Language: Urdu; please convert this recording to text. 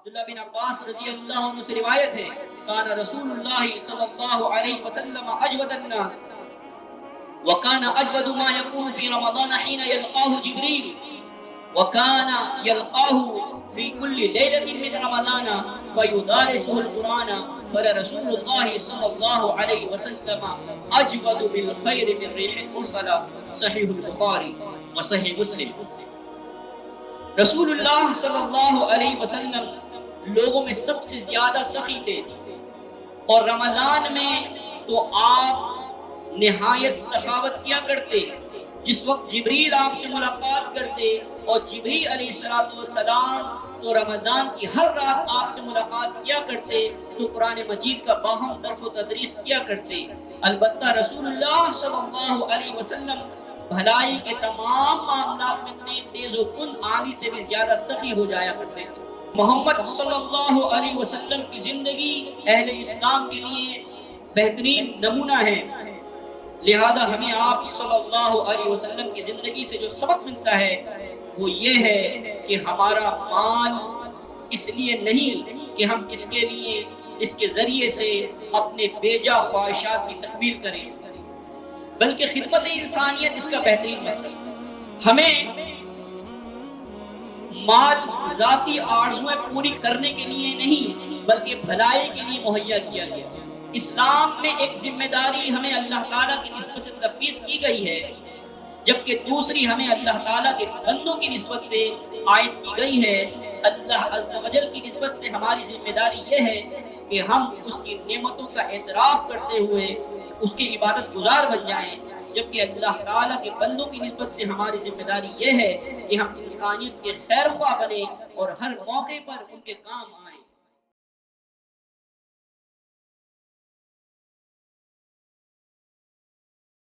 عبداللہ بن عباس رضی اللہ عنہ سے روایت ہے کان رسول اللہ صلی اللہ علیہ وسلم اجود الناس وكان اجود ما يكون في رمضان حين يلقاه جبريل وكان يلقاه في كل ليلة من رمضان ويدارسه القرآن فرسول الله صلى الله عليه وسلم اجود بالخير من ريح المرسلة صحيح البخاري وصحيح مسلم۔ رسول اللہ صلی اللہ علیہ وسلم لوگوں میں سب سے زیادہ سخی تھے، اور رمضان میں تو آپ نہایت سخاوت کیا کرتے۔ جس وقت جبریل آپ سے ملاقات کرتے، اور جبریل علیہ السلام تو رمضان کی ہر رات آپ سے ملاقات کیا کرتے، تو قرآن مجید کا باہم درس و تدریس کیا کرتے۔ البتہ رسول اللہ صلی اللہ علیہ وسلم بھلائی کے تمام معاملات میں اتنے تیز و کن آنی سے بھی زیادہ سخی ہو جایا کرتے تھے۔ محمد صلی اللہ علیہ وسلم کی زندگی اہل اسلام کے لیے بہترین نمونہ ہے، لہذا ہمیں آپ صلی اللہ علیہ وسلم کی زندگی سے جو سبق ملتا ہے وہ یہ ہے کہ ہمارا مال اس لیے نہیں کہ ہم اس کے لیے اس کے ذریعے سے اپنے بیجا خواہشات کی تکمیل کریں، بلکہ خدمت انسانیت اس کا بہترین مسئلہ۔ ہمیں مال ذاتی آرزویں پوری کرنے کے لیے نہیں بلکہ بھلائی کے لیے مہیا کیا گیا۔ اسلام میں ایک ذمہ داری ہمیں اللہ تعالیٰ کی نسبت سے تفویض کی گئی ہے، جبکہ دوسری ہمیں اللہ تعالیٰ کے بندوں کی نسبت سے عائد کی گئی ہے۔ اللہ عز و جل کی نسبت سے ہماری ذمہ داری یہ ہے کہ ہم اس کی نعمتوں کا اعتراف کرتے ہوئے اس کی عبادت گزار بن جائیں، جبکہ اللہ تعالیٰ کے بندوں کی نسبت سے ہماری ذمہ داری یہ ہے کہ ہم انسانیت کے خیر خواہ بنیں اور ہر موقع پر ان کے کام آئیں۔